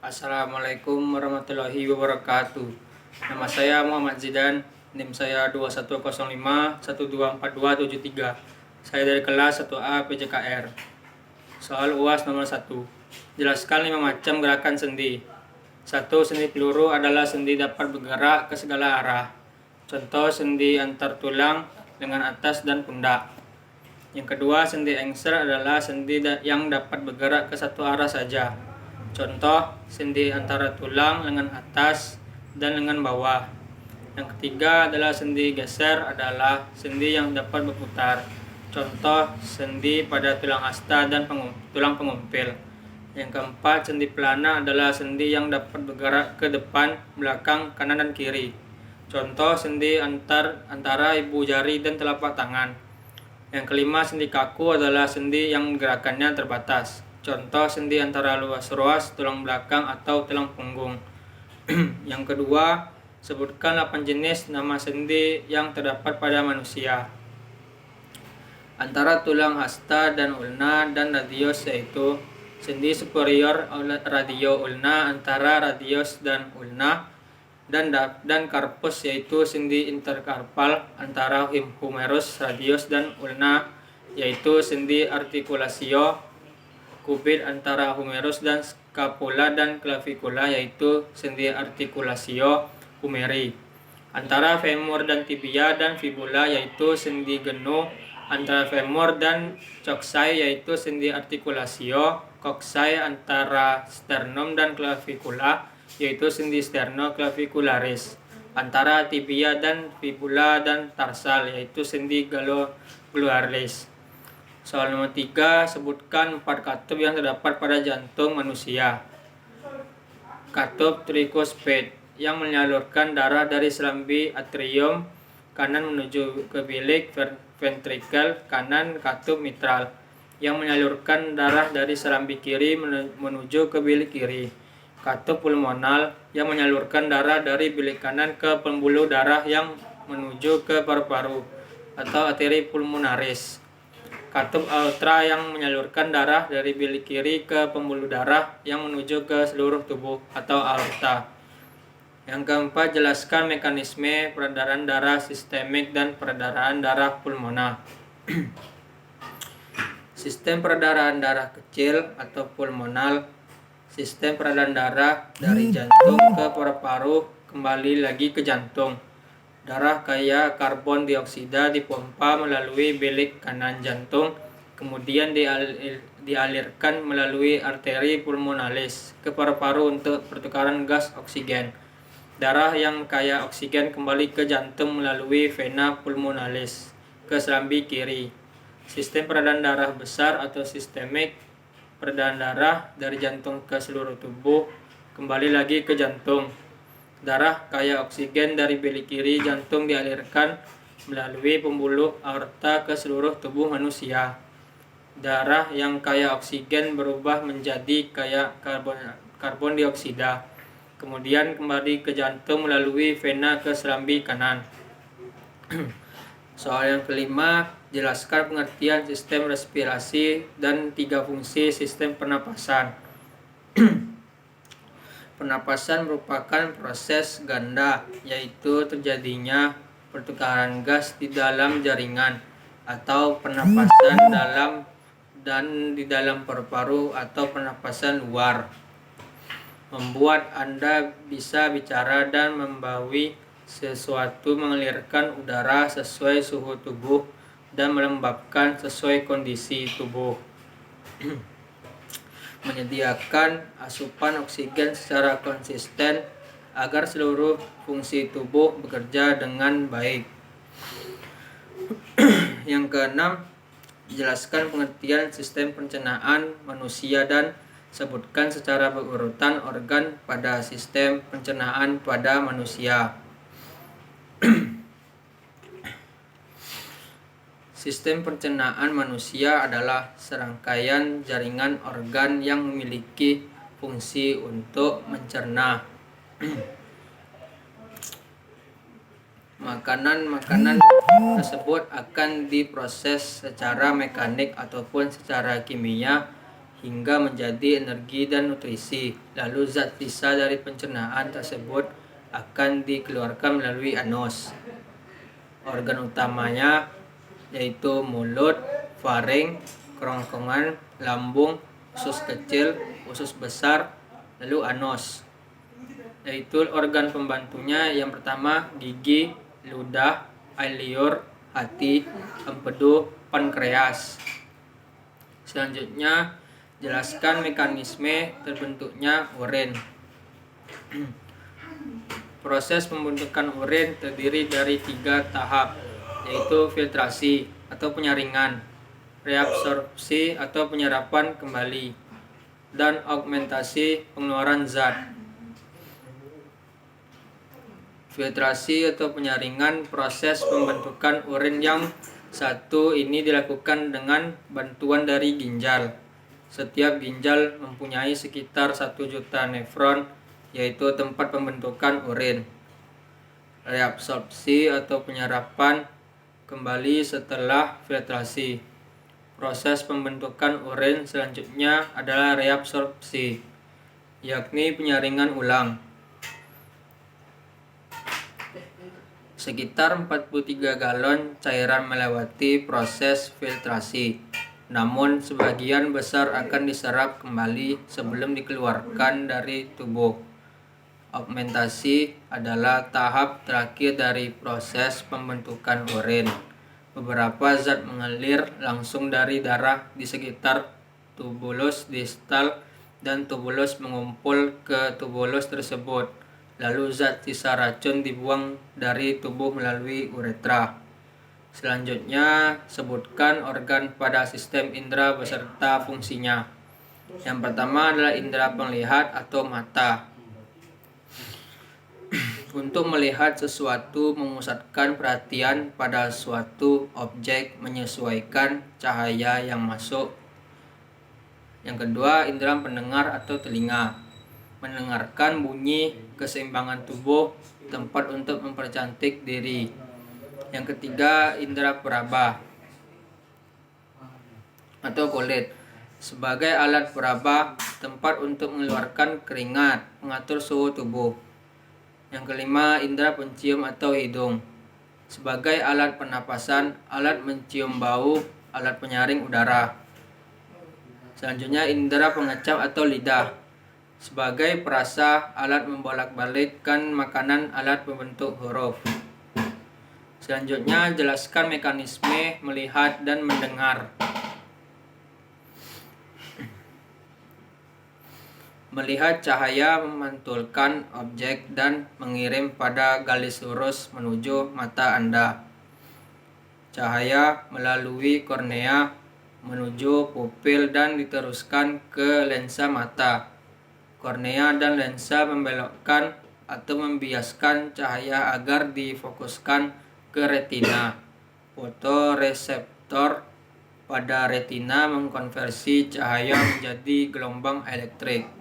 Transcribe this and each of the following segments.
Assalamualaikum warahmatullahi wabarakatuh. Nama saya Muhammad Zidan, NIM saya 2105124273. Saya dari kelas 1A PJKR. Soal UAS nomor 1. Jelaskan 5 macam gerakan sendi. 1. Sendi peluru adalah sendi dapat bergerak ke segala arah. Contoh sendi antar tulang dengan atas dan pundak. Yang kedua, sendi engser adalah sendi yang dapat bergerak ke satu arah saja. Contoh, sendi antara tulang lengan atas dan lengan bawah. Yang ketiga adalah sendi geser adalah sendi yang dapat berputar. Contoh, sendi pada tulang asta dan tulang pengumpil. Yang keempat, sendi pelana adalah sendi yang dapat bergerak ke depan, belakang, kanan, dan kiri. Contoh, sendi antara ibu jari dan telapak tangan. Yang kelima, sendi kaku adalah sendi yang gerakannya terbatas. Contoh, sendi antara ruas-ruas, tulang belakang, atau tulang punggung. Yang kedua, sebutkan 8 jenis nama sendi yang terdapat pada manusia. Antara tulang hasta dan ulna dan radius yaitu sendi superior radio ulna antara radius dan ulna, dan karpus yaitu sendi interkarpal antara humerus, radius, dan ulna yaitu sendi artikulasio. Kubit antara humerus dan scapula dan clavicula yaitu sendi artikulasio humeri. Antara femur dan tibia dan fibula yaitu sendi genu. Antara femur dan coxae yaitu sendi artikulasio coxae. Antara sternum dan clavicula yaitu sendi sternoclavicularis. Antara tibia dan fibula dan tarsal yaitu sendi glutealis. Soal nomor 3, sebutkan 4 katup yang terdapat pada jantung manusia. Katup tricuspid yang menyalurkan darah dari serambi atrium kanan menuju ke bilik ventrikel kanan. Katup mitral yang menyalurkan darah dari serambi kiri menuju ke bilik kiri. Katup pulmonal yang menyalurkan darah dari bilik kanan ke pembuluh darah yang menuju ke paru-paru atau arteri pulmonaris. Katup aorta yang menyalurkan darah dari bilik kiri ke pembuluh darah yang menuju ke seluruh tubuh atau aorta. Yang keempat, jelaskan mekanisme peredaran darah sistemik dan peredaran darah pulmonar. Sistem peredaran darah kecil atau pulmonal, sistem peredaran darah dari jantung ke paru-paru kembali lagi ke jantung. Darah kaya karbon dioksida dipompa melalui bilik kanan jantung, kemudian dialirkan melalui arteri pulmonalis ke paru-paru untuk pertukaran gas oksigen. Darah yang kaya oksigen kembali ke jantung melalui vena pulmonalis ke serambi kiri. Sistem peredaran darah besar atau sistemik, peredaran darah dari jantung ke seluruh tubuh kembali lagi ke jantung. Darah kaya oksigen dari bilik kiri jantung dialirkan melalui pembuluh aorta ke seluruh tubuh manusia. Darah yang kaya oksigen berubah menjadi kaya karbon dioksida, kemudian kembali ke jantung melalui vena ke serambi kanan. Soal yang kelima, jelaskan pengertian sistem respirasi dan 3 fungsi sistem pernapasan. Pernapasan merupakan proses ganda, yaitu terjadinya pertukaran gas di dalam jaringan atau pernapasan dalam dan di dalam paru-paru atau pernapasan luar. Membuat Anda bisa bicara dan membawi sesuatu, mengalirkan udara sesuai suhu tubuh dan melembabkan sesuai kondisi tubuh. Menyediakan asupan oksigen secara konsisten agar seluruh fungsi tubuh bekerja dengan baik. Yang keenam, jelaskan pengertian sistem pencernaan manusia dan sebutkan secara berurutan organ pada sistem pencernaan pada manusia. Sistem pencernaan manusia adalah serangkaian jaringan organ yang memiliki fungsi untuk mencerna makanan tersebut akan diproses secara mekanik ataupun secara kimia hingga menjadi energi dan nutrisi. Lalu zat sisa dari pencernaan tersebut akan dikeluarkan melalui anus. Organ utamanya yaitu mulut, faring, kerongkongan, lambung, usus kecil, usus besar, lalu anus. Yaitu organ pembantunya yang pertama gigi, ludah, air liur, hati, empedu, pankreas. Selanjutnya, jelaskan mekanisme terbentuknya urin. Proses pembentukan urin terdiri dari 3 tahap, yaitu filtrasi atau penyaringan, reabsorpsi atau penyerapan kembali, dan augmentasi pengeluaran zat. Filtrasi atau penyaringan proses pembentukan urin yang satu ini dilakukan dengan bantuan dari ginjal. Setiap ginjal mempunyai sekitar 1 juta nefron, yaitu tempat pembentukan urin. Reabsorpsi atau penyerapan kembali setelah filtrasi. Proses pembentukan urin selanjutnya adalah reabsorpsi, yakni penyaringan ulang. Sekitar 43 galon cairan melewati proses filtrasi, namun sebagian besar akan diserap kembali sebelum dikeluarkan dari tubuh. Augmentasi adalah tahap terakhir dari proses pembentukan urin. Beberapa zat mengalir langsung dari darah di sekitar tubulus distal dan tubulus mengumpul ke tubulus tersebut. Lalu zat sisa racun dibuang dari tubuh melalui uretra. Selanjutnya, sebutkan organ pada sistem indera beserta fungsinya. Yang pertama adalah indera penglihat atau mata. Untuk melihat sesuatu, memusatkan perhatian pada suatu objek, menyesuaikan cahaya yang masuk. Yang kedua, indera pendengar atau telinga, mendengarkan bunyi, keseimbangan tubuh, tempat untuk mempercantik diri. Yang ketiga, indera peraba atau kulit, sebagai alat peraba, tempat untuk mengeluarkan keringat, mengatur suhu tubuh. Yang kelima, indera pencium atau hidung, sebagai alat pernapasan, alat mencium bau, alat penyaring udara. Selanjutnya, indera pengecap atau lidah, sebagai perasa, alat membolak-balikkan makanan, alat pembentuk huruf. Selanjutnya, jelaskan mekanisme melihat dan mendengar. Melihat cahaya memantulkan objek dan mengirim pada garis lurus menuju mata Anda. Cahaya melalui kornea menuju pupil dan diteruskan ke lensa mata. Kornea dan lensa membelokkan atau membiaskan cahaya agar difokuskan ke retina. Fotoreseptor pada retina mengkonversi cahaya menjadi gelombang elektrik.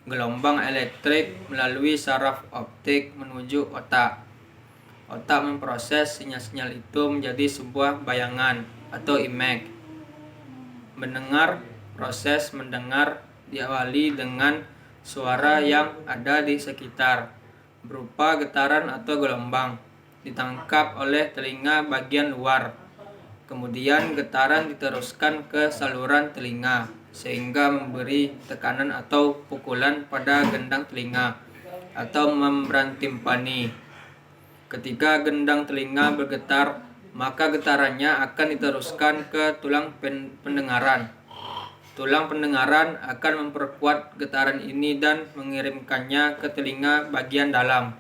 Gelombang elektrik melalui saraf optik menuju otak. Otak memproses sinyal-sinyal itu menjadi sebuah bayangan atau image. Mendengar, proses mendengar diawali dengan suara yang ada di sekitar, berupa getaran atau gelombang, ditangkap oleh telinga bagian luar. Kemudian getaran diteruskan ke saluran telinga, sehingga memberi tekanan atau pukulan pada gendang telinga atau membran timpani. Ketika gendang telinga bergetar, maka getarannya akan diteruskan ke tulang pendengaran. Tulang pendengaran akan memperkuat getaran ini dan mengirimkannya ke telinga bagian dalam.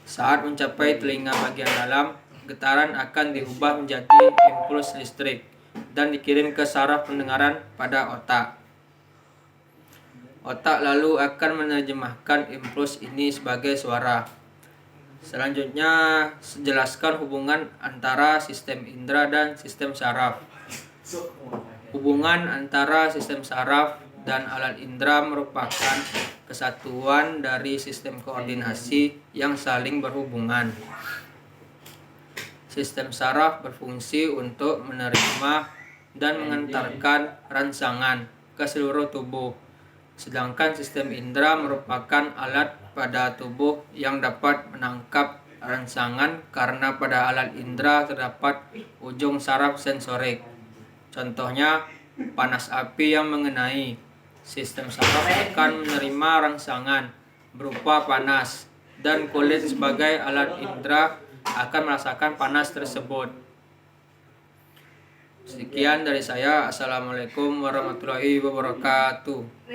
Saat mencapai telinga bagian dalam, getaran akan diubah menjadi impuls listrik dan dikirim ke saraf pendengaran pada otak. Otak lalu akan menerjemahkan impuls ini sebagai suara. Selanjutnya, jelaskan hubungan antara sistem indera dan sistem saraf. Hubungan antara sistem saraf dan alat indera merupakan kesatuan dari sistem koordinasi yang saling berhubungan. Sistem saraf berfungsi untuk menerima dan mengantarkan rangsangan ke seluruh tubuh. Sedangkan sistem indera merupakan alat pada tubuh yang dapat menangkap rangsangan karena pada alat indera terdapat ujung saraf sensorik. Contohnya, panas api yang mengenai. Sistem saraf akan menerima rangsangan berupa panas, dan kulit sebagai alat indera akan merasakan panas tersebut. Sekian dari saya. Assalamualaikum warahmatullahi wabarakatuh.